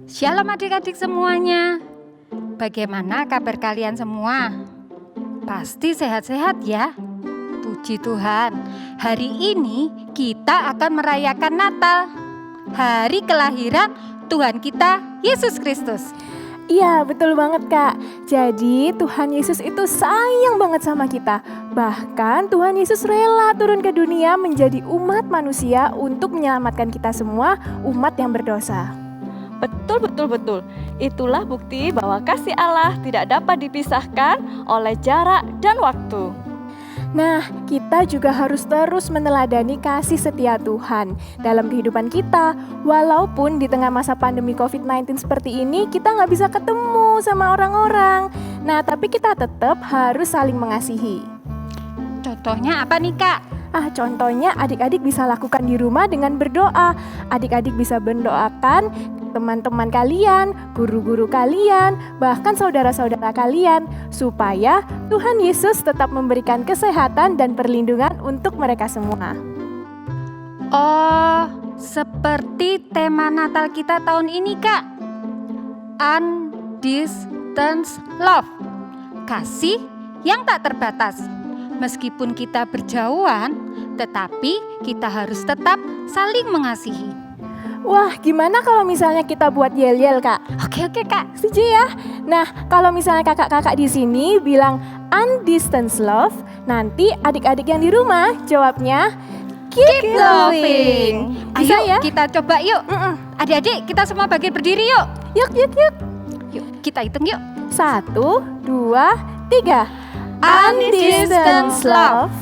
Shalom adik-adik semuanya. Bagaimana kabar kalian semua? Pasti sehat-sehat ya. Puji Tuhan, hari ini kita akan merayakan Natal, hari kelahiran Tuhan kita Yesus Kristus. Iya, betul banget Kak. Jadi Tuhan Yesus itu sayang banget sama kita. Bahkan Tuhan Yesus rela turun ke dunia menjadi umat manusia untuk menyelamatkan kita semua, umat yang berdosa. Betul. Itulah bukti bahwa kasih Allah tidak dapat dipisahkan oleh jarak dan waktu. Nah, kita juga harus terus meneladani kasih setia Tuhan dalam kehidupan kita. Walaupun di tengah masa pandemi COVID-19 seperti ini, kita nggak bisa ketemu sama orang-orang. Nah, tapi kita tetap harus saling mengasihi. Contohnya apa nih Kak? Contohnya adik-adik bisa lakukan di rumah dengan berdoa. Adik-adik bisa mendoakan teman-teman kalian, guru-guru kalian, bahkan saudara-saudara kalian, supaya Tuhan Yesus tetap memberikan kesehatan dan perlindungan untuk mereka semua. Oh, seperti tema Natal kita tahun ini Kak. Undistant Love, kasih yang tak terbatas. Meskipun kita berjauhan, tetapi kita harus tetap saling mengasihi. Wah, gimana kalau misalnya kita buat yel-yel, Kak? Oke Kak, setuju ya? Nah, kalau misalnya kakak-kakak di sini bilang undistant love, nanti adik-adik yang di rumah jawabnya keep loving. Bisa Ayo ya? kita coba yuk. Adik-adik kita semua bagi berdiri yuk. Yuk. Yuk kita hitung yuk. 1, 2, 3. Undistant love,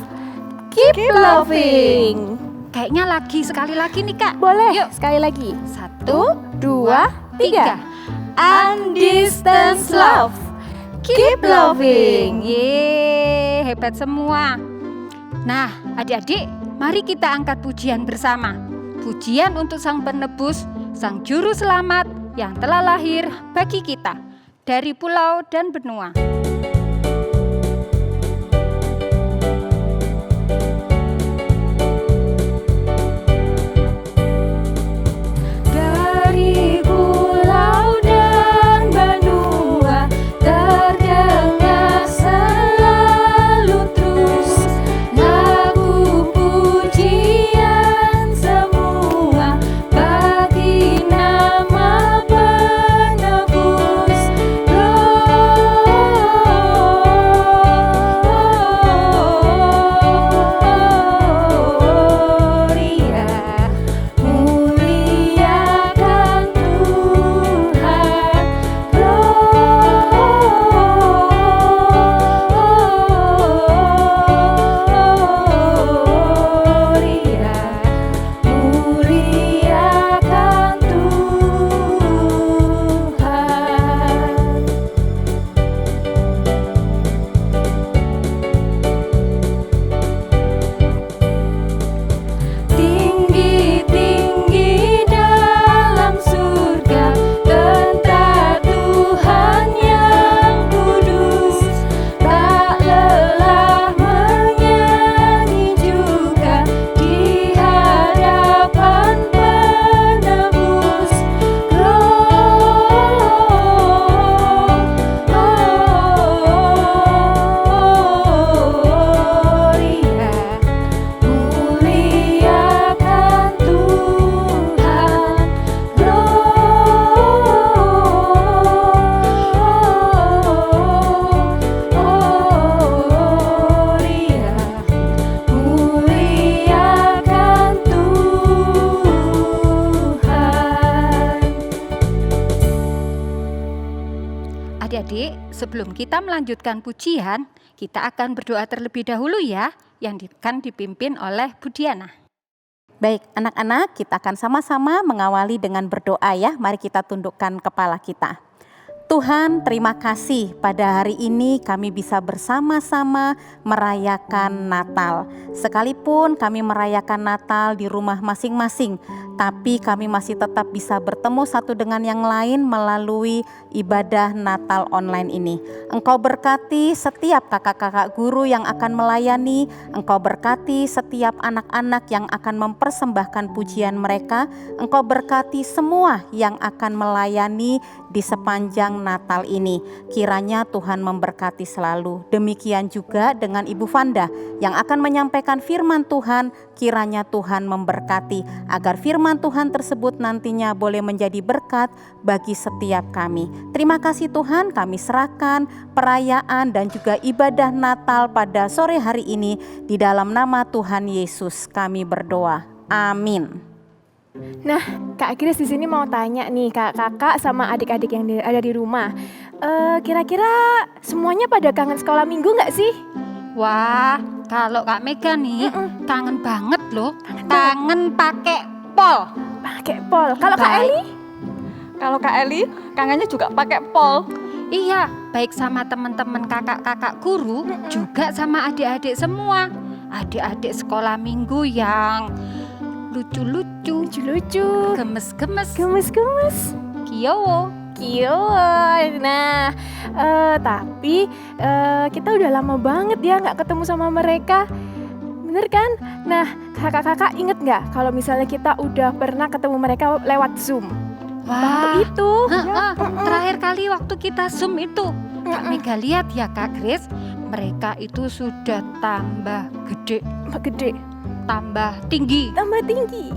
keep loving. Kayaknya sekali lagi nih Kak. Boleh, Yuk. sekali lagi. 1, 2, 3. 3. Undistant love, keep loving. Yeay, hebat semua. Nah, adik-adik, mari kita angkat pujian bersama. Pujian untuk Sang Penebus, Sang Juru Selamat yang telah lahir bagi kita dari pulau dan benua. Adik-adik, sebelum kita melanjutkan pujian, kita akan berdoa terlebih dahulu ya, yang akan dipimpin oleh Bu Diana. Baik, anak-anak, kita akan sama-sama mengawali dengan berdoa ya. Mari kita tundukkan kepala kita. Tuhan, terima kasih pada hari ini kami bisa bersama-sama merayakan Natal. Sekalipun kami merayakan Natal di rumah masing-masing, tapi kami masih tetap bisa bertemu satu dengan yang lain melalui ibadah Natal online ini. Engkau berkati setiap kakak-kakak guru yang akan melayani, Engkau berkati setiap anak-anak yang akan mempersembahkan pujian mereka, Engkau berkati semua yang akan melayani di sepanjang Natal ini. Kiranya Tuhan memberkati selalu. Demikian juga dengan Ibu Vanda yang akan menyampaikan firman Tuhan, kiranya Tuhan memberkati agar firman Tuhan tersebut nantinya boleh menjadi berkat bagi setiap kami. Terima kasih Tuhan, kami serahkan perayaan dan juga ibadah Natal pada sore hari ini di dalam nama Tuhan Yesus kami berdoa. Amin. Nah, Kak Kris di sini mau tanya nih, kakak sama adik-adik yang ada di rumah. Kira-kira semuanya pada kangen sekolah minggu nggak sih? Wah, kalau Kak Mega nih kangen banget loh. Kangen pakai pol. Pakai pol. Kalau Kak Baik. Eli? Kalau Kak Eli kangennya juga pakai pol. Iya, baik sama teman-teman kakak-kakak guru, juga sama adik-adik semua. Adik-adik sekolah minggu yang lucu-lucu, Lucu-lucu, gemes-gemes, gemes-gemes. kiowo. Cute. Nah, tapi kita udah lama banget ya nggak ketemu sama mereka. Bener kan? Nah, kakak-kakak inget nggak kalau misalnya kita udah pernah ketemu mereka lewat Zoom? Wah, Itu terakhir kali waktu kita Zoom itu, Kak Mega lihat ya Kak Grace, mereka itu sudah tambah gede, gede, tambah tinggi, tambah tinggi.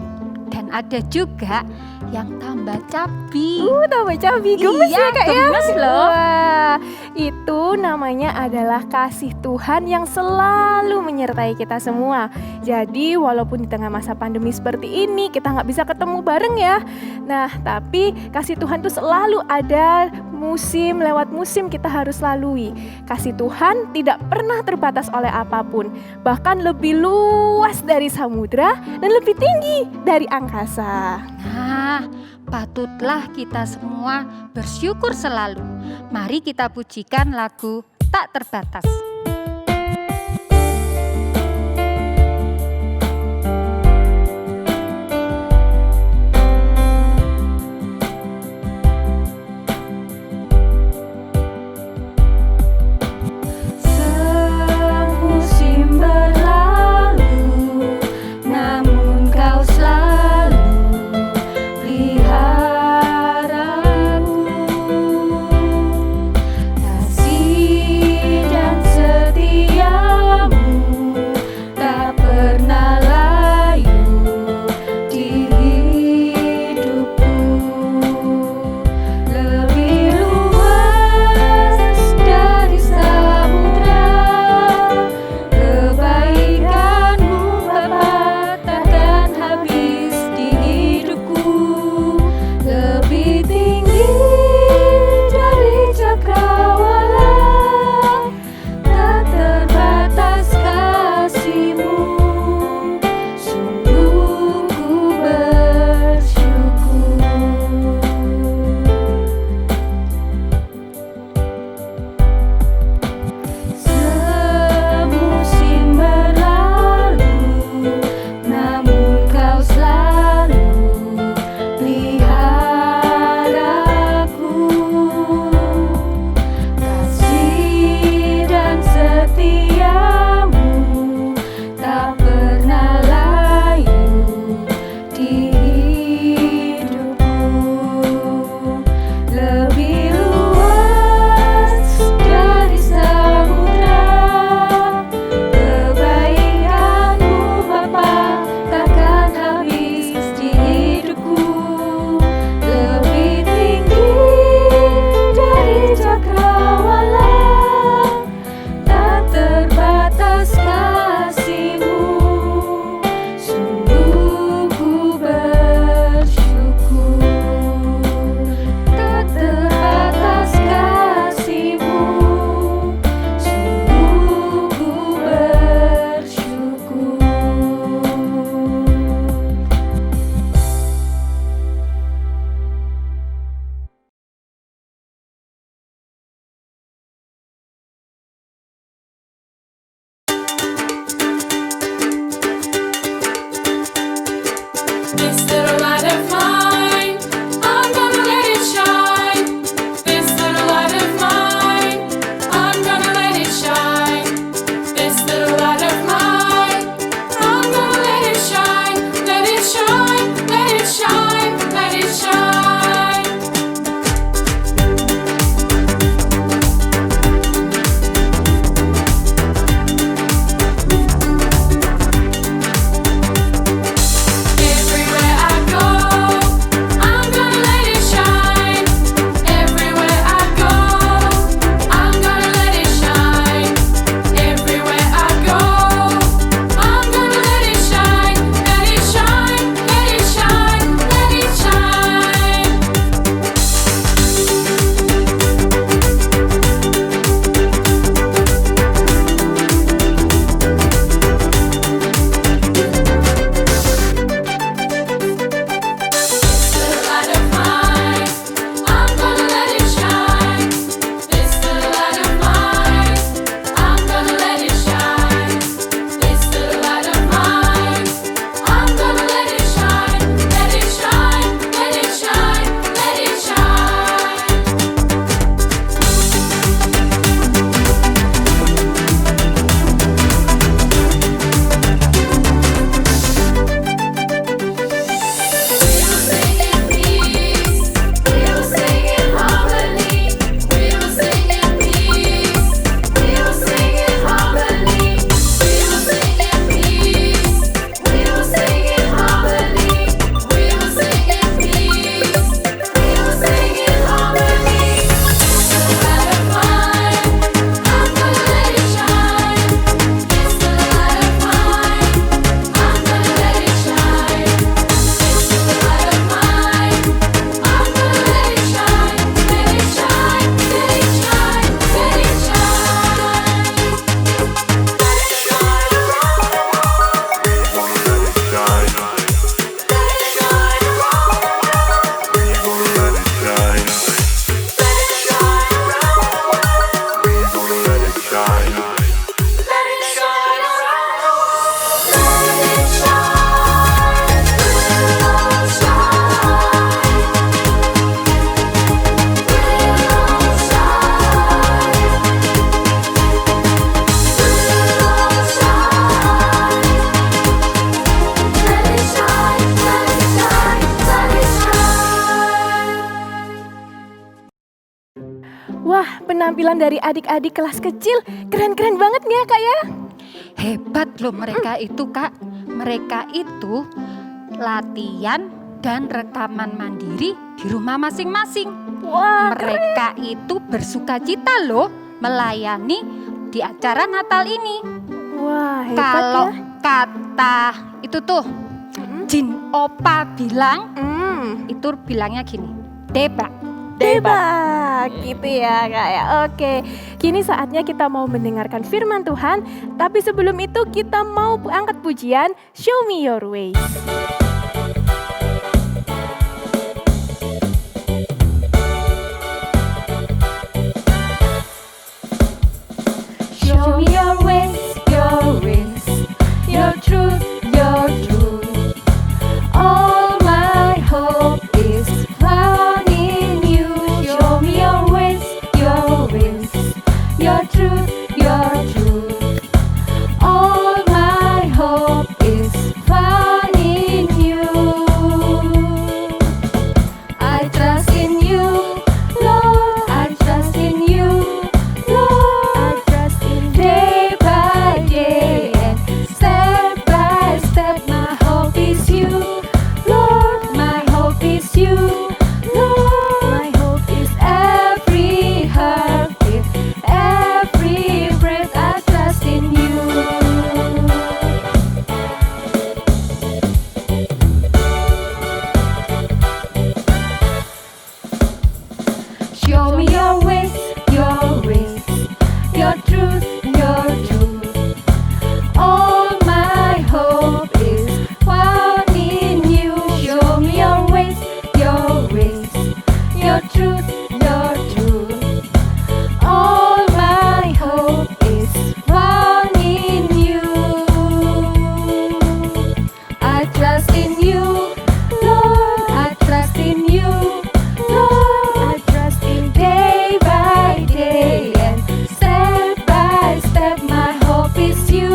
dan ada juga yang tambah cabi. Tambah cabi, gemes Iya, ya Kak ya? gemes loh. Wah, itu namanya adalah kasih Tuhan yang selalu menyertai kita semua. Jadi walaupun di tengah masa pandemi seperti ini kita nggak bisa ketemu bareng ya. Nah, tapi kasih Tuhan tuh selalu ada musim, lewat musim kita harus lalui. Kasih Tuhan tidak pernah terbatas oleh apapun. Bahkan lebih luas dari samudra dan lebih tinggi dari angkasa. Nah, patutlah kita semua bersyukur selalu. Mari kita pujikan lagu Tak Terbatas. Semusim berlalu, namun kau selalu peliharaku. Kasih dan penampilan dari adik-adik kelas kecil keren-keren banget nih ya Kak ya? Hebat loh mereka itu, Kak. Mereka itu latihan dan rekaman mandiri di rumah masing-masing. Wah, Mereka itu bersukacita loh melayani di acara Natal ini. Wah, hebat Kalau ya. kata itu tuh Jin Opa bilang, itu bilangnya gini, Deba. Debak gitu ya Kak ya. Oke, kini saatnya kita mau mendengarkan firman Tuhan. Tapi sebelum itu kita mau angkat pujian Show Me Your Way. Show me your ways, your truth, your truth. All my hope is found in you. Show me your ways, your truth, your truth. All my hope is found in you. I trust in you, Lord, I trust in you, Lord. I trust in Day by day and step by step, my hope is you, Lord. My hope is you, Lord. my hope is Every heartbeat, every breath, I trust in you. Show me your ways, your truth, your truth. All my hope is found in you. Show me your ways, your truth, your truth. All my hope is found in you. I trust in you, Lord. I trust in you, Lord. I trust in Day by day and step by step, my hope is you,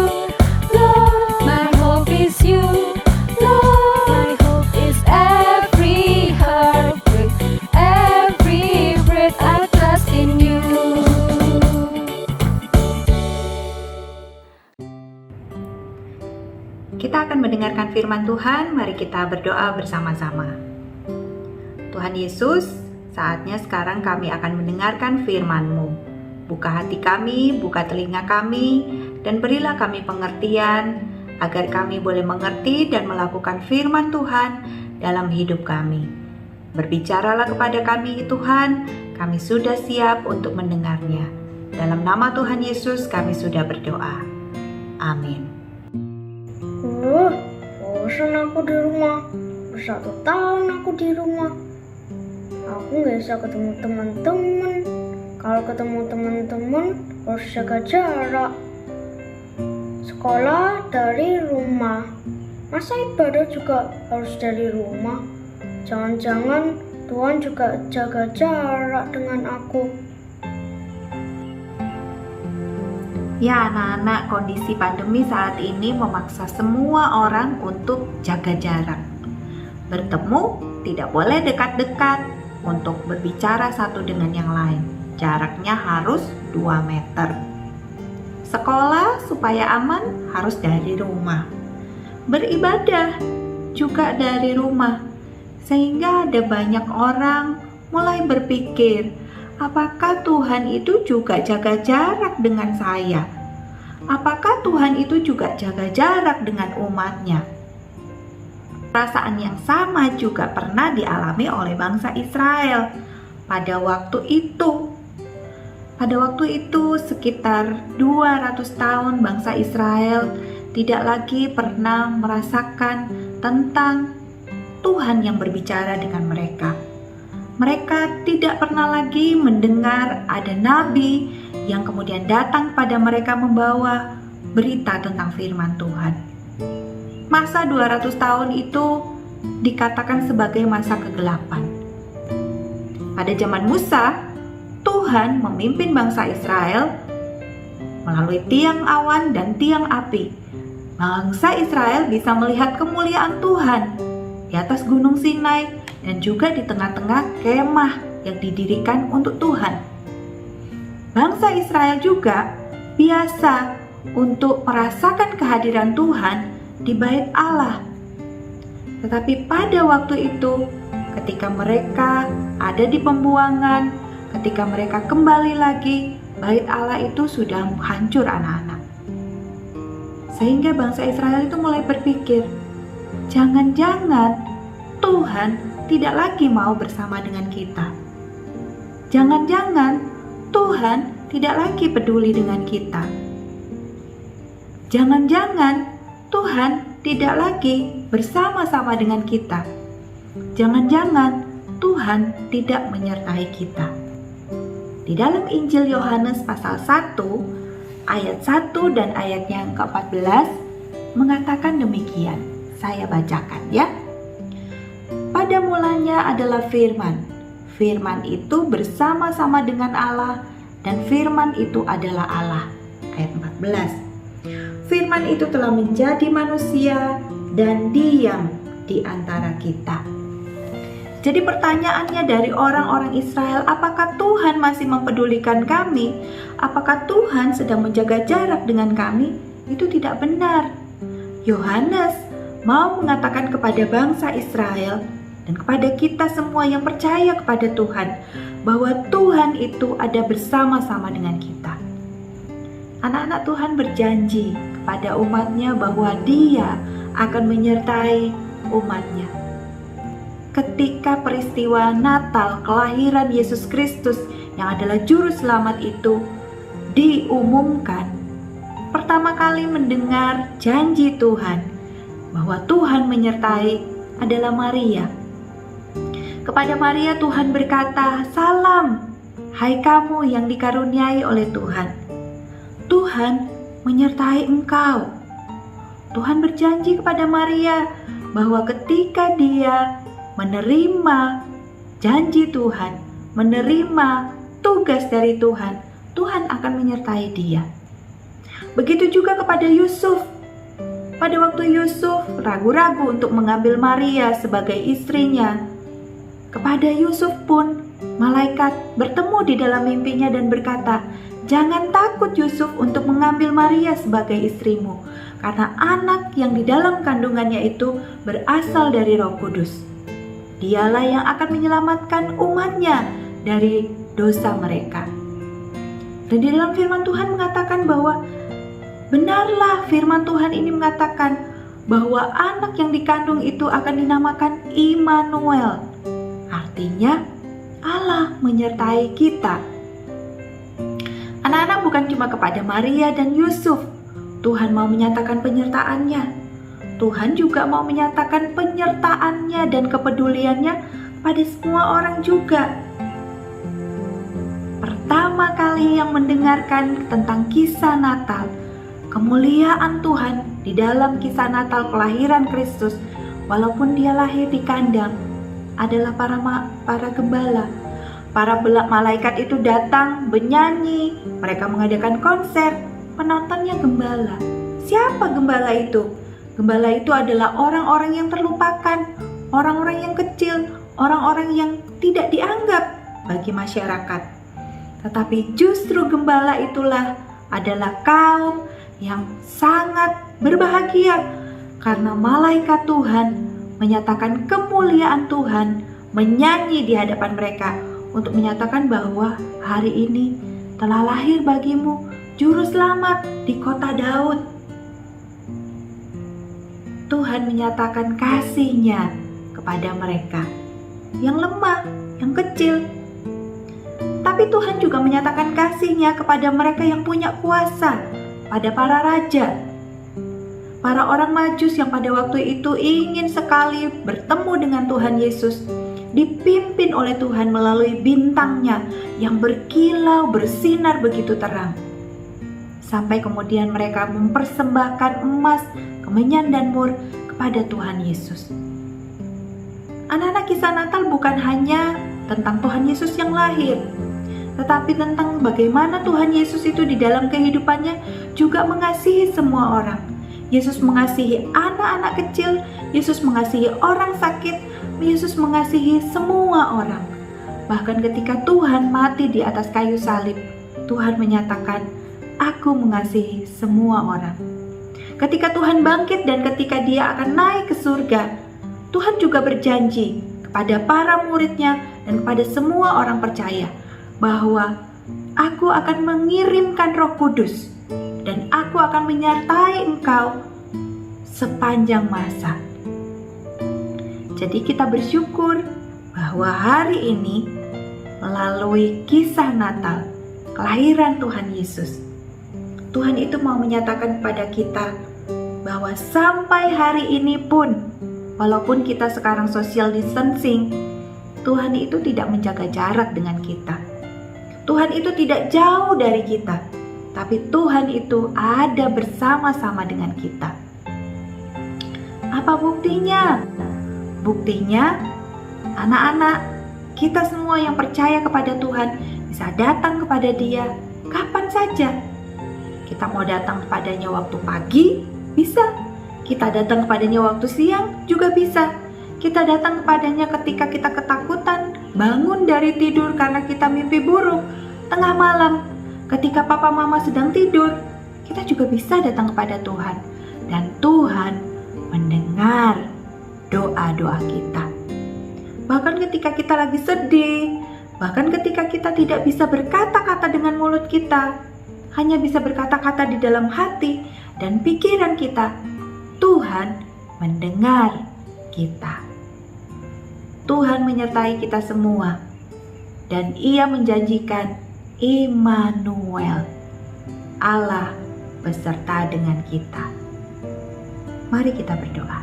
Lord. My hope is you, Lord. my hope is Every heartbeat, every breath, I trust in you. Kita akan mendengarkan firman Tuhan, mari kita berdoa bersama-sama. Tuhan Yesus, saatnya sekarang kami akan mendengarkan firman-Mu. Buka hati kami, buka telinga kami, dan berilah kami pengertian, agar kami boleh mengerti dan melakukan firman Tuhan dalam hidup kami. Berbicaralah kepada kami Tuhan, kami sudah siap untuk mendengarnya. Dalam nama Tuhan Yesus kami sudah berdoa. Amin. Bosan aku di rumah. Udah 1 tahun aku di rumah. Aku gak bisa ketemu teman-teman. Kalau ketemu teman-teman harus jaga jarak. Sekolah dari rumah. Masa ibadah juga harus dari rumah? Jangan-jangan Tuhan juga jaga jarak dengan aku. Ya anak-anak, kondisi pandemi saat ini memaksa semua orang untuk jaga jarak. Bertemu tidak boleh dekat-dekat, untuk berbicara satu dengan yang lain. Jaraknya harus 2 meter. Sekolah supaya aman harus dari rumah. Beribadah juga dari rumah. Sehingga ada banyak orang mulai berpikir, apakah Tuhan itu juga jaga jarak dengan saya? Apakah Tuhan itu juga jaga jarak dengan umatnya? Perasaan yang sama juga pernah dialami oleh bangsa Israel pada waktu itu. Pada waktu itu sekitar 200 tahun bangsa Israel tidak lagi pernah merasakan tentang Tuhan yang berbicara dengan mereka. Mereka tidak pernah lagi mendengar ada nabi yang kemudian datang pada mereka membawa berita tentang firman Tuhan. Masa 200 tahun itu dikatakan sebagai masa kegelapan. Pada zaman Musa, Tuhan memimpin bangsa Israel melalui tiang awan dan tiang api. Bangsa Israel bisa melihat kemuliaan Tuhan di atas gunung Sinai dan juga di tengah-tengah kemah yang didirikan untuk Tuhan. bangsa Israel juga biasa untuk merasakan kehadiran Tuhan di bait Allah. Tetapi pada waktu itu, ketika mereka ada di pembuangan, ketika mereka kembali lagi, bait Allah itu sudah hancur anak-anak. Sehingga bangsa Israel itu mulai berpikir, jangan-jangan Tuhan tidak lagi mau bersama dengan kita. Jangan-jangan Tuhan tidak lagi peduli dengan kita. Jangan-jangan Tuhan tidak lagi bersama-sama dengan kita. Jangan-jangan Tuhan tidak menyertai kita. Di dalam Injil Yohanes pasal 1, ayat 1 dan ayat yang ke-14 mengatakan demikian. Saya bacakan ya. Pada mulanya adalah firman. Firman itu bersama-sama dengan Allah dan firman itu adalah Allah. Ayat 14. Firman itu telah menjadi manusia dan diam di antara kita. Jadi pertanyaannya dari orang-orang Israel, apakah Tuhan masih mempedulikan kami? Apakah Tuhan sedang menjaga jarak dengan kami? Itu tidak benar. Yohanes mau mengatakan kepada bangsa Israel dan kepada kita semua yang percaya kepada Tuhan bahwa Tuhan itu ada bersama-sama dengan kita. Anak-anak Tuhan berjanji kepada umatnya bahwa Dia akan menyertai umatnya. Ketika peristiwa Natal kelahiran Yesus Kristus yang adalah juru selamat itu diumumkan, pertama kali mendengar janji Tuhan bahwa Tuhan menyertai adalah Maria. Kepada Maria Tuhan berkata, "Salam, hai kamu yang dikaruniai oleh Tuhan. Tuhan menyertai engkau." Tuhan berjanji kepada Maria bahwa ketika dia menerima janji Tuhan, menerima tugas dari Tuhan, Tuhan akan menyertai dia. Begitu juga kepada Yusuf. Pada waktu Yusuf ragu-ragu untuk mengambil Maria sebagai istrinya, kepada Yusuf pun malaikat bertemu di dalam mimpinya dan berkata, "Jangan takut Yusuf untuk mengambil Maria sebagai istrimu, karena anak yang di dalam kandungannya itu berasal dari Roh Kudus. Dialah yang akan menyelamatkan umatnya dari dosa mereka." Dan di dalam firman Tuhan mengatakan bahwa benarlah firman Tuhan ini mengatakan bahwa anak yang dikandung itu akan dinamakan Immanuel. Artinya Allah menyertai kita. Anak-anak, bukan cuma kepada Maria dan Yusuf Tuhan mau menyatakan penyertaannya. Tuhan juga mau menyatakan penyertaannya dan kepeduliannya pada semua orang juga. Pertama kali yang mendengarkan tentang kisah Natal, kemuliaan Tuhan di dalam kisah Natal kelahiran Kristus, walaupun dia lahir di kandang, adalah para gembala. Para malaikat itu datang bernyanyi, mereka mengadakan konser, penontonnya gembala. Siapa gembala itu? Gembala itu adalah orang-orang yang terlupakan, orang-orang yang kecil, orang-orang yang tidak dianggap bagi masyarakat. Tetapi justru gembala itulah adalah kaum yang sangat berbahagia karena malaikat Tuhan menyatakan kemuliaan Tuhan, menyanyi di hadapan mereka untuk menyatakan bahwa hari ini telah lahir bagimu juru selamat di kota Daud. Tuhan menyatakan kasih-Nya kepada mereka yang lemah, yang kecil. Tapi Tuhan juga menyatakan kasih-Nya kepada mereka yang punya kuasa, pada para raja. Para orang Majus yang pada waktu itu ingin sekali bertemu dengan Tuhan Yesus, dipimpin oleh Tuhan melalui bintangnya yang berkilau, bersinar begitu terang. Sampai kemudian mereka mempersembahkan emas, kemenyan dan mur kepada Tuhan Yesus. Anak-anak, kisah Natal bukan hanya tentang Tuhan Yesus yang lahir, tetapi tentang bagaimana Tuhan Yesus itu di dalam kehidupannya juga mengasihi semua orang. Yesus mengasihi anak-anak kecil, Yesus mengasihi orang sakit, Yesus mengasihi semua orang. Bahkan ketika Tuhan mati di atas kayu salib, Tuhan menyatakan, "Aku mengasihi semua orang." Ketika Tuhan bangkit dan ketika Dia akan naik ke surga, Tuhan juga berjanji kepada para murid-Nya dan kepada semua orang percaya bahwa Aku akan mengirimkan Roh Kudus dan Aku akan menyertai engkau sepanjang masa. Jadi kita bersyukur bahwa hari ini melalui kisah Natal, kelahiran Tuhan Yesus, Tuhan itu mau menyatakan kepada kita bahwa sampai hari ini pun, walaupun kita sekarang social distancing, Tuhan itu tidak menjaga jarak dengan kita. Tuhan itu tidak jauh dari kita, tapi Tuhan itu ada bersama-sama dengan kita. Apa buktinya? Buktinya, anak-anak, kita semua yang percaya kepada Tuhan bisa datang kepada Dia kapan saja. Kita mau datang kepadanya waktu pagi, bisa. Kita datang kepadanya waktu siang, juga bisa. Kita datang kepadanya ketika kita ketakutan, bangun dari tidur karena kita mimpi buruk, tengah malam, ketika papa mama sedang tidur, kita juga bisa datang kepada Tuhan. Dan Tuhan mendengar doa-doa kita. Bahkan ketika kita lagi sedih, bahkan ketika kita tidak bisa berkata-kata dengan mulut kita, hanya bisa berkata-kata di dalam hati dan pikiran kita, Tuhan mendengar kita. Tuhan menyertai kita semua, dan Ia menjanjikan Immanuel, Allah beserta dengan kita. Mari kita berdoa.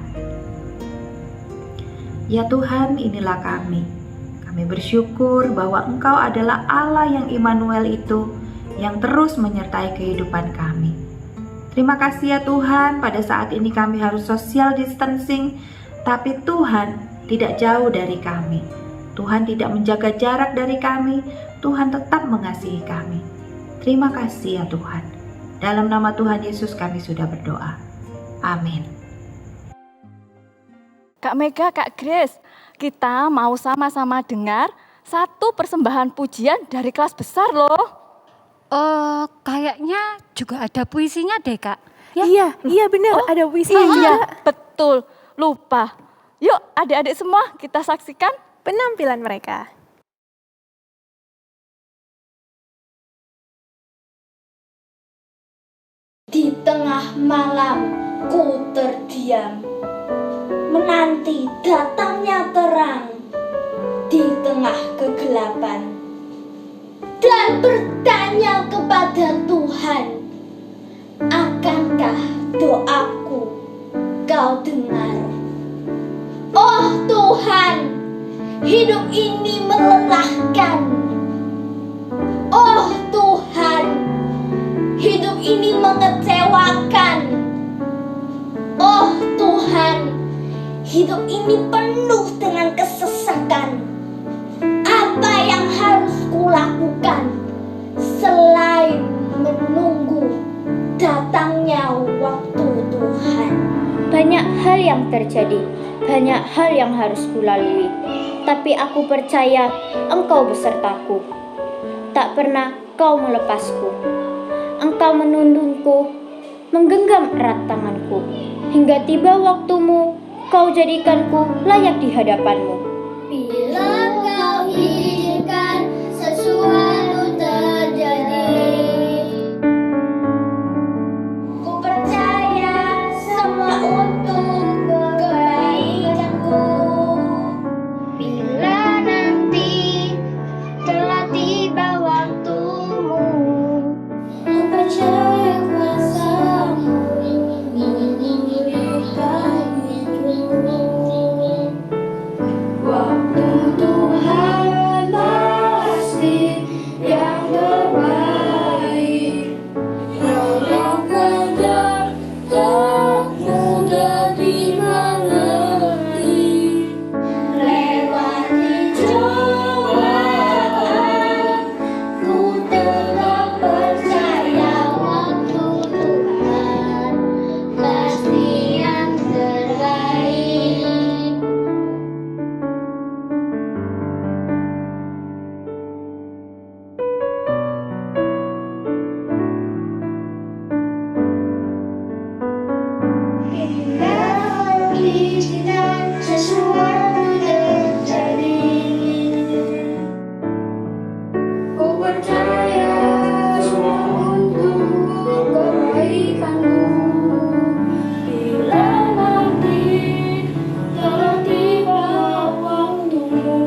Ya Tuhan, inilah kami. Kami bersyukur bahwa Engkau adalah Allah yang Immanuel itu, yang terus menyertai kehidupan kami. Terima kasih ya Tuhan, pada saat ini kami harus social distancing, tapi Tuhan tidak jauh dari kami. Tuhan tidak menjaga jarak dari kami, Tuhan tetap mengasihi kami. Terima kasih ya Tuhan. Dalam nama Tuhan Yesus kami sudah berdoa. Amin. Kak Mega, Kak Grace, kita mau sama-sama dengar satu persembahan pujian dari kelas besar loh. Kayaknya juga ada puisinya deh, Kak. Ya? Iya benar, ada puisinya juga. Iya, betul. Lupa. Yuk adik-adik semua kita saksikan penampilan mereka. Di tengah malam ku terdiam, menanti datangnya terang di tengah kegelapan, dan bertanya kepada Tuhan, akankah doaku kau dengar? Oh Tuhan, hidup ini melelahkan. Oh Tuhan, hidup ini mengecewakan. Oh Tuhan, hidup ini penuh dengan kesesakan. Apa yang harus kulakukan selain menunggu datangnya waktu Tuhan? Banyak hal yang terjadi, banyak hal yang harus kulalui, tapi aku percaya Engkau besertaku. Tak pernah Kau melepasku. Engkau menuntunku, menggenggam erat tanganku, hingga tiba waktumu, Kau jadikanku layak di hadapanmu. Bila kau izinkan sesuatu terjadi, ku percaya semua untuk kebaikanku. Bila nanti telah tiba waktumu, ku percaya kuasamu memulihkan hidup. sesuatu terjadi. Ku percaya semua untuk kebaikanmu. Bila nanti telah tiba waktumu,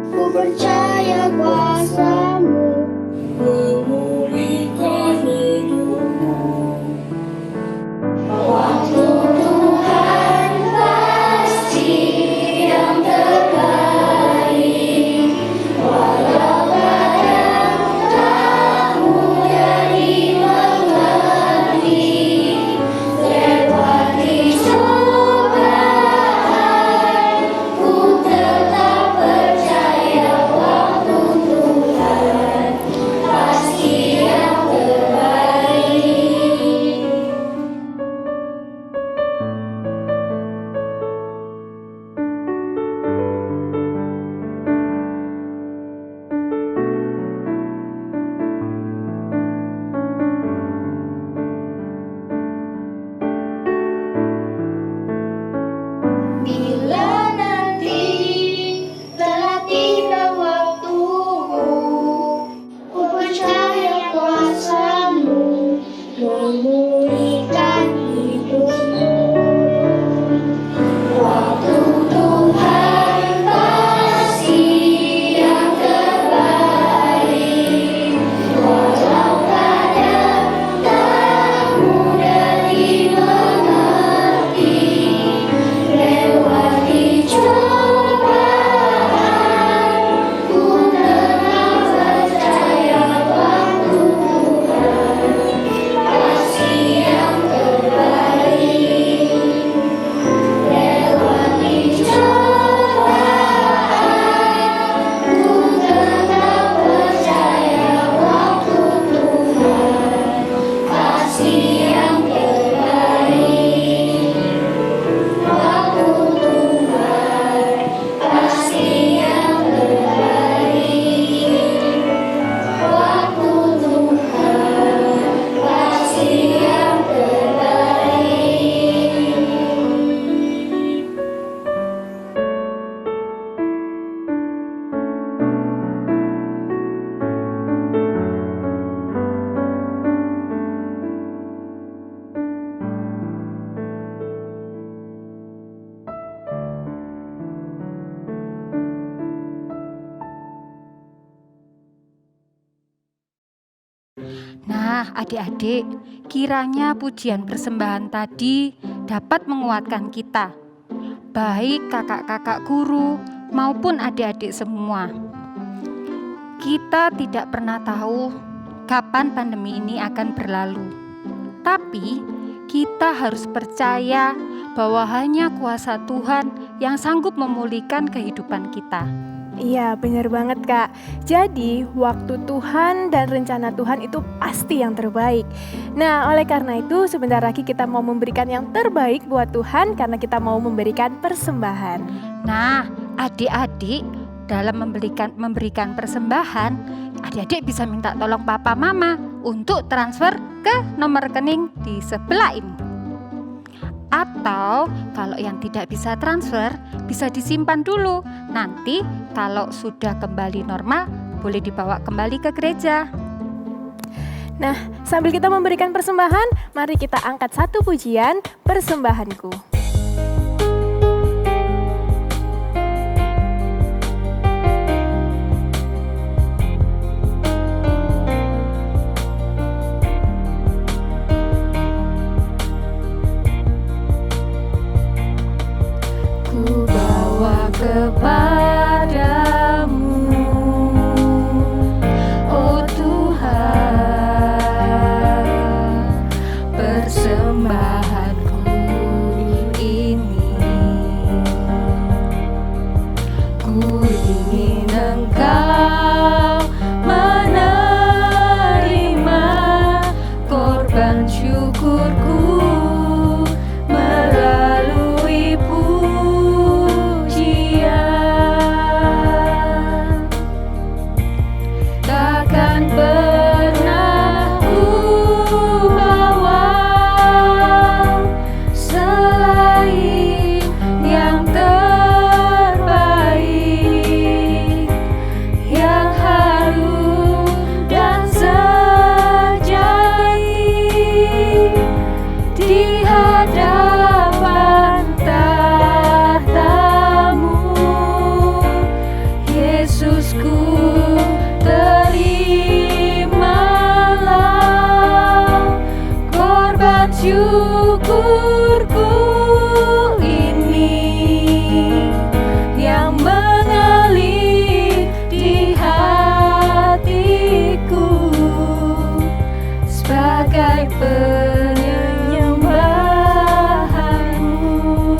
ku percaya kuasa-Mu memulihkan hidupku. Waktu Tuhan pasti yang terbaik, walau kadang tak mudah dimengerti. Lewati cobaan, ku tetap percaya waktu Tuhan pasti yang terbaik. Bila nanti telah tiba waktumu, ku percaya kuasa-Mu memulihkan hidupmu. Waktu Tuhan pasti yang terbaik, walau kadang tak mudah dimengerti. Lewati cobaan, ku tetap percaya waktu Tuhan pasti yang terbaik. Lewati cobaan, ku tetap percaya waktu Tuhan pasti yang terbaik. Waktu Tuhan pasti yang terbaik. Waktu Tuhan pasti yang terbaik. Nah, adik-adik, kiranya pujian persembahan tadi dapat menguatkan kita, baik kakak-kakak guru maupun adik-adik semua. Kita tidak pernah tahu kapan pandemi ini akan berlalu, tapi kita harus percaya bahwa hanya kuasa Tuhan yang sanggup memulihkan kehidupan kita. Iya, benar banget Kak. Jadi, waktu Tuhan dan rencana Tuhan itu pasti yang terbaik. Nah, oleh karena itu sebentar lagi kita mau memberikan yang terbaik buat Tuhan karena kita mau memberikan persembahan. Nah, adik-adik dalam memberikan persembahan, adik-adik bisa minta tolong papa mama untuk transfer ke nomor rekening di sebelah ini. Atau kalau yang tidak bisa transfer, bisa disimpan dulu. Nanti kalau sudah kembali normal, boleh dibawa kembali ke gereja. Nah, sambil kita memberikan persembahan, mari kita angkat satu pujian, Persembahanku. Ku bawa kepadamu, oh Tuhan, persembahanku ini. Ku ingin Engkau menerima korban syukurku melalui pujian. ini yang mengalir di hatiku sebagai penyembahanmu.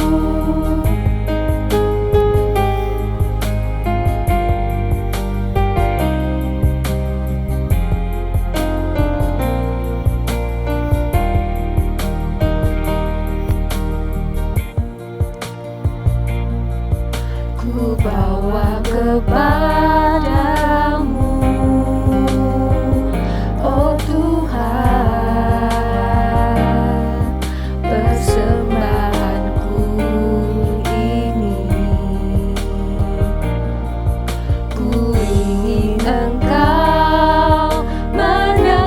Ku bawa kepadamu, oh Tuhan, persembahanku ini. Ku ingin Engkau menerima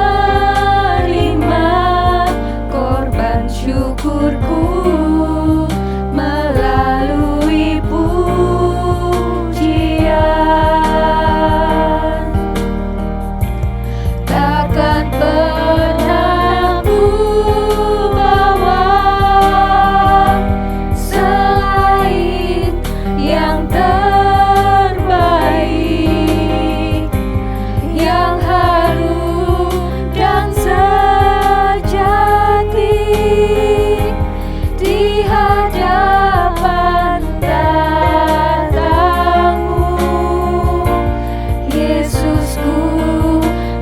korban syukurku melalui pujian. Takkan pernah ku bawa selain yang terbaik, yang harum dan sejati di hadapan tatamu. Yesusku,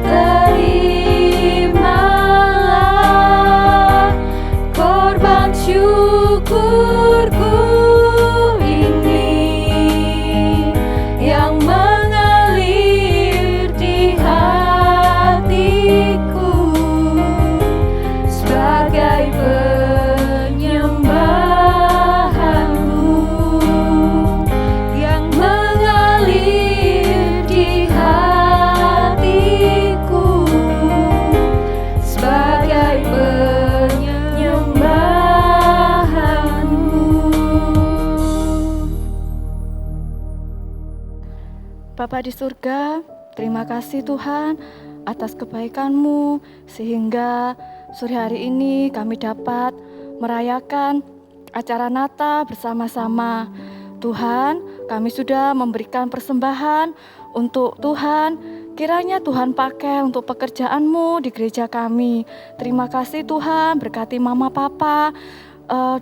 terimalah korban syukurku ini yang mengalir di hatiku sebagai penyembahanmu, yang mengalir di hatiku sebagai penyembahanmu. Bapa di surga, terima kasih Tuhan atas kebaikan-Mu sehingga sore hari ini kami dapat merayakan acara Natal bersama-sama. Tuhan, kami sudah memberikan persembahan untuk Tuhan. Kiranya Tuhan pakai untuk pekerjaan-Mu di gereja kami. Terima kasih Tuhan, berkati Mama Papa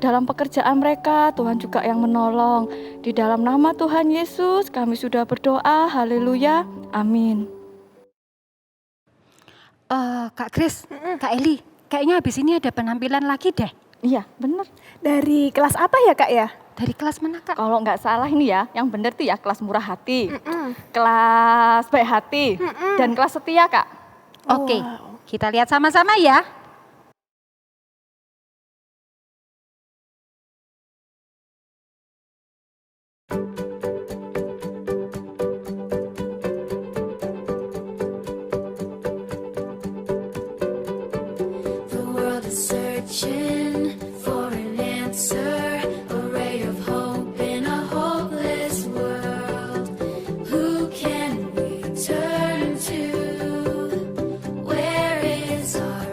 dalam pekerjaan mereka. Tuhan juga yang menolong. Di dalam nama Tuhan Yesus kami sudah berdoa. Haleluya. Amin. Kak Kris, Kak Eli, kayaknya habis ini ada penampilan lagi deh. Iya, benar. Dari kelas apa ya Kak ya? Dari kelas mana Kak? Kalau nggak salah ini ya, yang benar tuh ya kelas murah hati, kelas baik hati, dan kelas setia Kak. Oke, kita lihat sama-sama ya. The world is searching for an answer, a ray of hope in a hopeless world. Who can we turn to? Where is our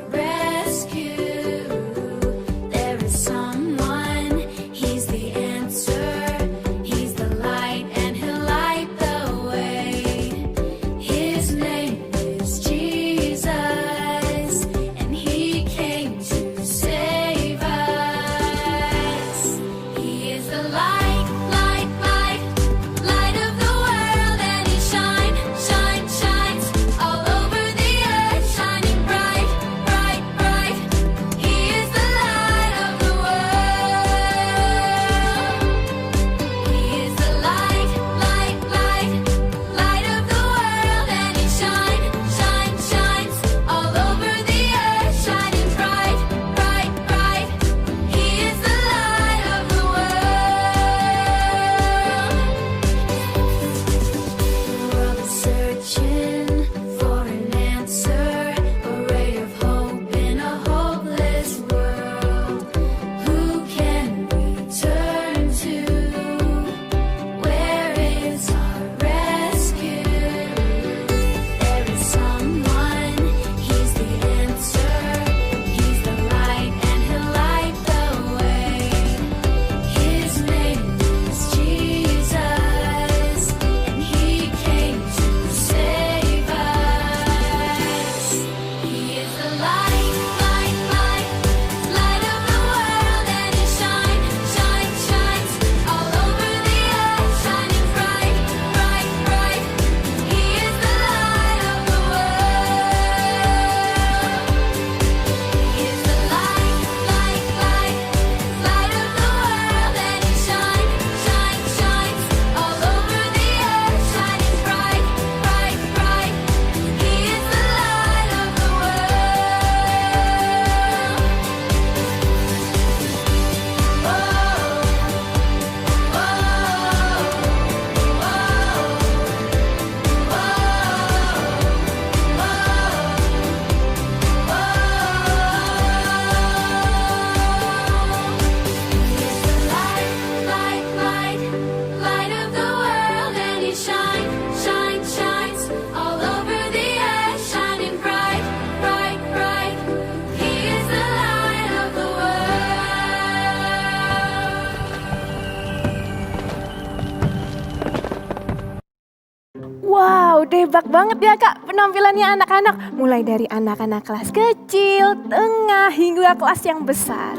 debak banget ya Kak penampilannya anak-anak. Mulai dari anak-anak kelas kecil, tengah, hingga kelas yang besar.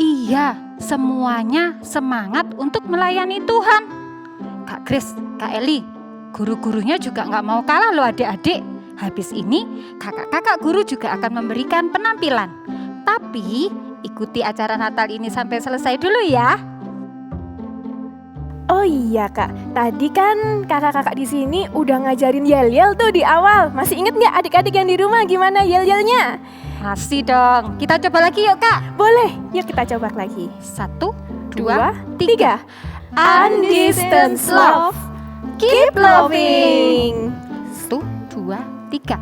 Iya, semuanya semangat untuk melayani Tuhan. Kak Kris, Kak Eli, guru-gurunya juga nggak mau kalah loh adik-adik. Habis ini kakak-kakak guru juga akan memberikan penampilan. Tapi ikuti acara Natal ini sampai selesai dulu ya. Oh iya Kak, tadi kan kakak-kakak di sini udah ngajarin yel-yel tuh di awal. Masih inget nggak adik-adik yang di rumah gimana yel-yelnya? Masih dong, kita coba lagi yuk Kak. Boleh, yuk kita coba lagi. 1, 2, 3. 3. Undistance love, keep loving. 1, 2, 3.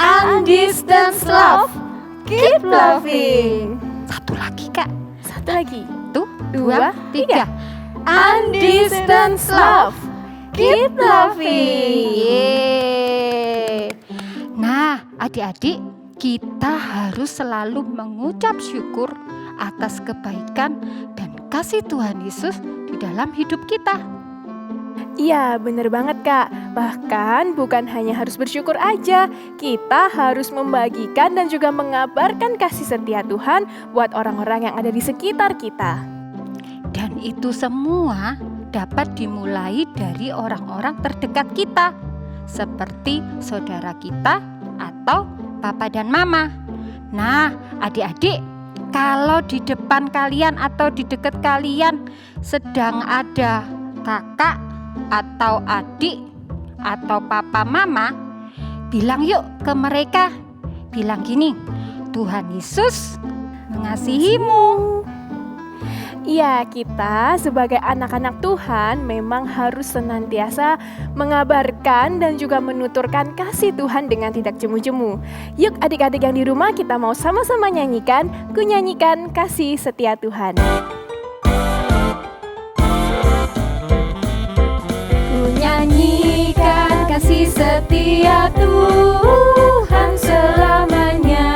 Undistance love, keep loving. Satu lagi Kak. Satu lagi. 1, 2, 3. Undistance love, keep loving. Yeay. Nah, adik-adik, kita harus selalu mengucap syukur atas kebaikan dan kasih Tuhan Yesus di dalam hidup kita. Iya, bener banget Kak. Bahkan bukan hanya harus bersyukur aja, kita harus membagikan dan juga mengabarkan kasih setia Tuhan buat orang-orang yang ada di sekitar kita. Dan itu semua dapat dimulai dari orang-orang terdekat kita, seperti saudara kita atau papa dan mama. Nah, adik-adik, kalau di depan kalian atau di dekat kalian sedang ada kakak atau adik atau papa mama, bilang yuk ke mereka. Bilang gini, Tuhan Yesus mengasihimu. Iya, kita sebagai anak-anak Tuhan memang harus senantiasa mengabarkan dan juga menuturkan kasih Tuhan dengan tidak jemu-jemu. Yuk adik-adik yang di rumah, kita mau sama-sama nyanyikan, ku nyanyikan kasih setia Tuhan. Ku nyanyikan kasih setia Tuhan selamanya.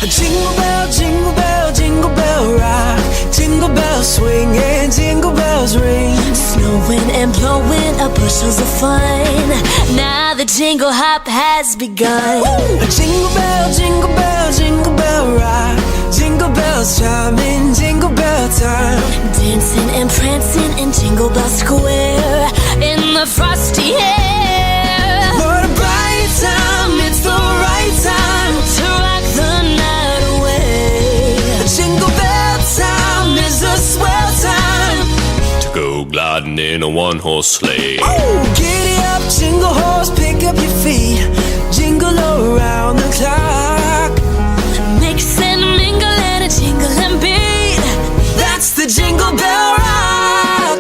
jingle bell rock. Jingle bells swing and jingle bells ring. Snowing and blowing up bushels of fun. Now the jingle hop has begun. Jingle bell rock. Jingle bells chiming, jingle bell time. Dancing and prancing in Jingle Bell Square. In the frosty air. What a bright time, it's the right time to rock the night away. Jingle bell time is a swell time to go gliding in a one-horse sleigh. Ooh, giddy up, jingle horse, pick up your feet. Jingle around the clock. Mix and mingle and a jingle and beat. That's the Jingle Bell Rock.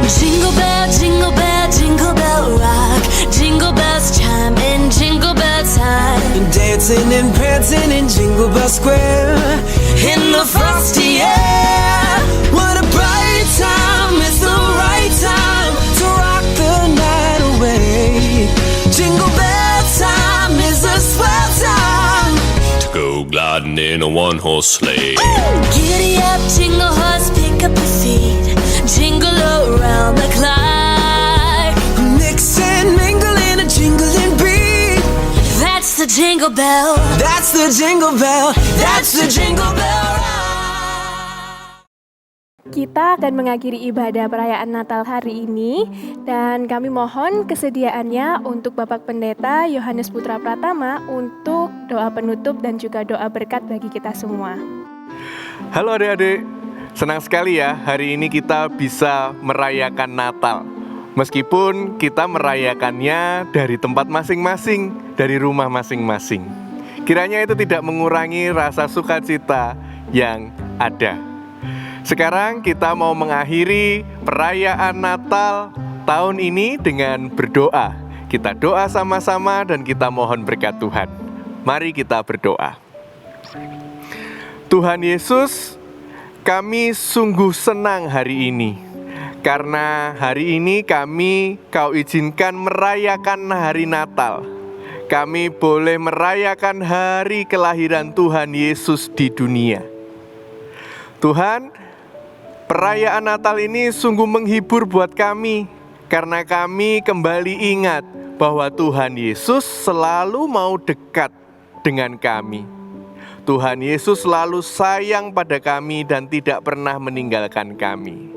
Jingle bell, jingle bell, jingle bell rock. Jingle bells chime in Jingle Bell time. Dancing and prancing in Jingle Bell Square. In the frosty air. What a bright time, it's the right time to rock the night away. Jingle bell time is a swell time to go gliding in a one-horse sleigh. Giddy up, jingle horse, pick up your feet. Jingle around the clock. Mix and mingle in a jingling beat. That's the jingle bell. That's the jingle bell. That's the Jingle Bell Rock. Kita akan mengakhiri ibadah perayaan Natal hari ini dan kami mohon kesediaannya untuk Bapak Pendeta Yohanes Putra Pratama untuk doa penutup dan juga doa berkat bagi kita semua. Halo adik-adik, senang sekali ya hari ini kita bisa merayakan Natal. Meskipun kita merayakannya dari tempat masing-masing, dari rumah masing-masing. Kiranya itu tidak mengurangi rasa sukacita yang ada. Sekarang kita mau mengakhiri perayaan Natal tahun ini dengan berdoa. Kita doa sama-sama dan kita mohon berkat Tuhan. Mari kita berdoa. Tuhan Yesus, kami sungguh senang hari ini. Karena hari ini Kau izinkan merayakan hari Natal. Kami boleh merayakan hari kelahiran Tuhan Yesus di dunia. Tuhan, perayaan Natal ini sungguh menghibur buat kami, karena kami kembali ingat bahwa Tuhan Yesus selalu mau dekat dengan kami. Tuhan Yesus selalu sayang pada kami dan tidak pernah meninggalkan kami.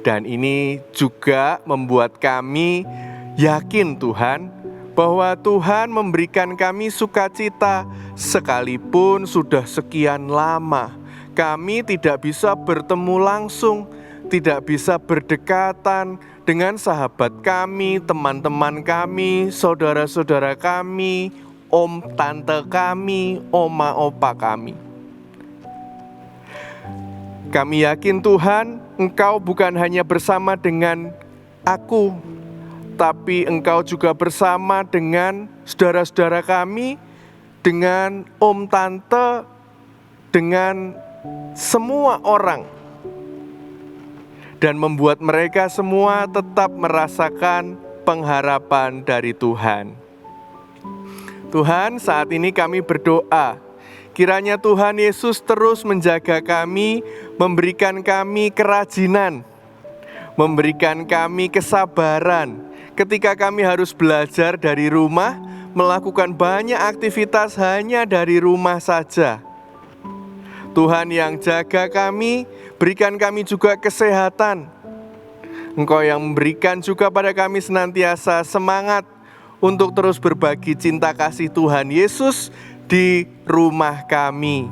Dan ini juga membuat kami yakin Tuhan, bahwa Tuhan memberikan kami sukacita sekalipun sudah sekian lama. Kami tidak bisa bertemu langsung, tidak bisa berdekatan dengan sahabat kami, teman-teman kami, saudara-saudara kami, om tante kami, oma opa kami. Kami yakin Tuhan, Engkau bukan hanya bersama dengan aku, tapi Engkau juga bersama dengan saudara-saudara kami, dengan om tante, dengan semua orang, dan membuat mereka semua tetap merasakan pengharapan dari Tuhan. Tuhan, saat ini kami berdoa, kiranya Tuhan Yesus terus menjaga kami, memberikan kami kerajinan, memberikan kami kesabaran ketika kami harus belajar dari rumah, melakukan banyak aktivitas hanya dari rumah saja. Tuhan yang jaga kami, berikan kami juga kesehatan. Engkau yang memberikan juga pada kami senantiasa semangat untuk terus berbagi cinta kasih Tuhan Yesus di rumah kami.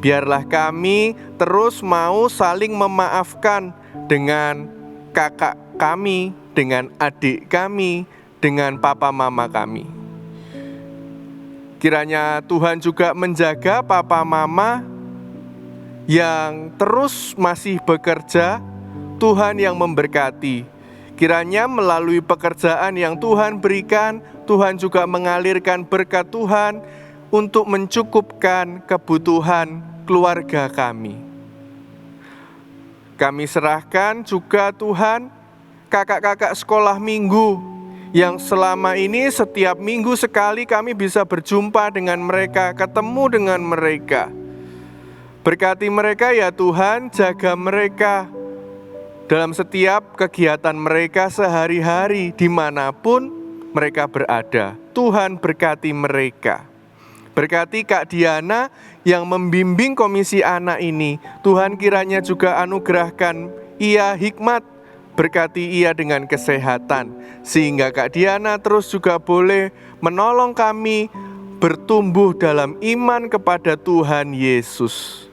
Biarlah kami terus mau saling memaafkan dengan kakak kami, dengan adik kami, dengan papa mama kami. Kiranya Tuhan juga menjaga papa mama yang terus masih bekerja, Tuhan yang memberkati. Kiranya melalui pekerjaan yang Tuhan berikan, Tuhan juga mengalirkan berkat Tuhan untuk mencukupkan kebutuhan keluarga kami. Kami serahkan juga Tuhan kakak-kakak sekolah minggu yang selama ini setiap minggu sekali kami bisa berjumpa dengan mereka, ketemu dengan mereka. Berkati mereka ya Tuhan, jaga mereka dalam setiap kegiatan mereka sehari-hari dimanapun mereka berada. Tuhan berkati mereka. Berkati Kak Diana yang membimbing komisi anak ini. Tuhan kiranya juga anugerahkan ia hikmat, berkati ia dengan kesehatan, sehingga Kak Diana terus juga boleh menolong kami bertumbuh dalam iman kepada Tuhan Yesus.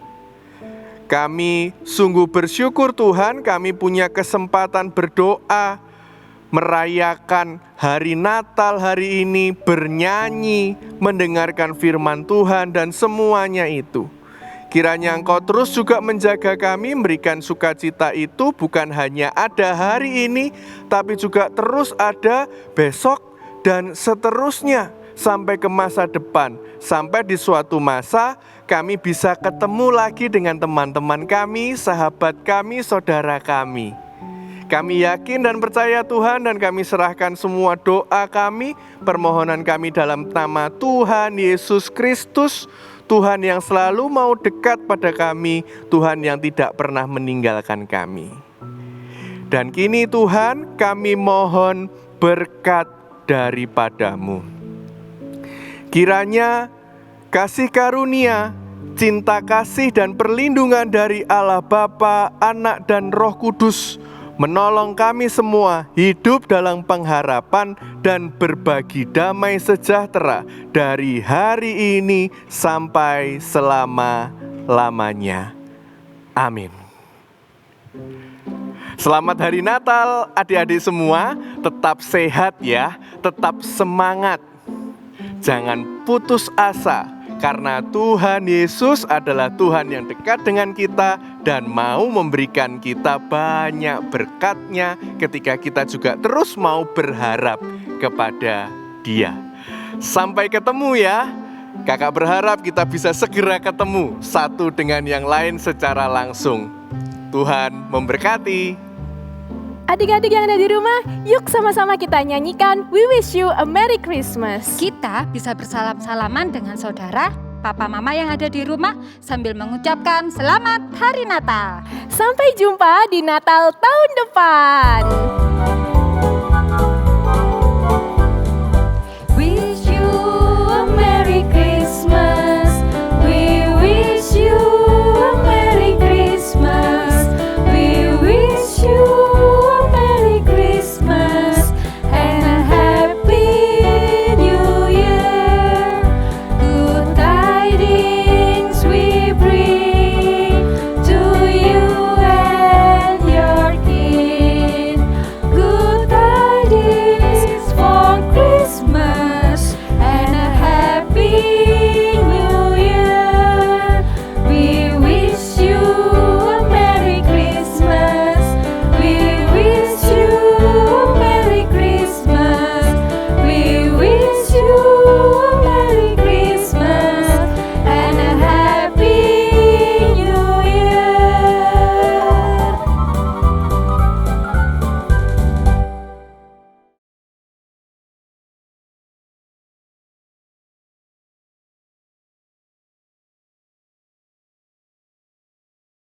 Kami sungguh bersyukur Tuhan, kami punya kesempatan berdoa, merayakan hari Natal hari ini, bernyanyi, mendengarkan firman Tuhan dan semuanya itu. Kiranya Engkau terus juga menjaga kami, memberikan sukacita itu bukan hanya ada hari ini, tapi juga terus ada besok dan seterusnya sampai ke masa depan. Sampai di suatu masa kami bisa ketemu lagi dengan teman-teman kami, sahabat kami, saudara kami. Kami yakin dan percaya Tuhan, dan kami serahkan semua doa kami, permohonan kami dalam nama Tuhan Yesus Kristus, Tuhan yang selalu mau dekat pada kami, Tuhan yang tidak pernah meninggalkan kami. Dan kini Tuhan, kami mohon berkat daripada-Mu. Kiranya kasih karunia, cinta kasih dan perlindungan dari Allah Bapa, Anak dan Roh Kudus menolong kami semua hidup dalam pengharapan dan berbagi damai sejahtera dari hari ini sampai selama-lamanya. Amin. Selamat Hari Natal adik-adik semua, tetap sehat ya, tetap semangat. Jangan putus asa, karena Tuhan Yesus adalah Tuhan yang dekat dengan kita dan mau memberikan kita banyak berkat-Nya ketika kita juga terus mau berharap kepada Dia. Sampai ketemu ya. Kakak berharap kita bisa segera ketemu satu dengan yang lain secara langsung. Tuhan memberkati. Adik-adik yang ada di rumah, yuk sama-sama kita nyanyikan We Wish You a Merry Christmas. Kita bisa bersalam-salaman dengan saudara, papa mama yang ada di rumah sambil mengucapkan Selamat Hari Natal. Sampai jumpa di Natal tahun depan.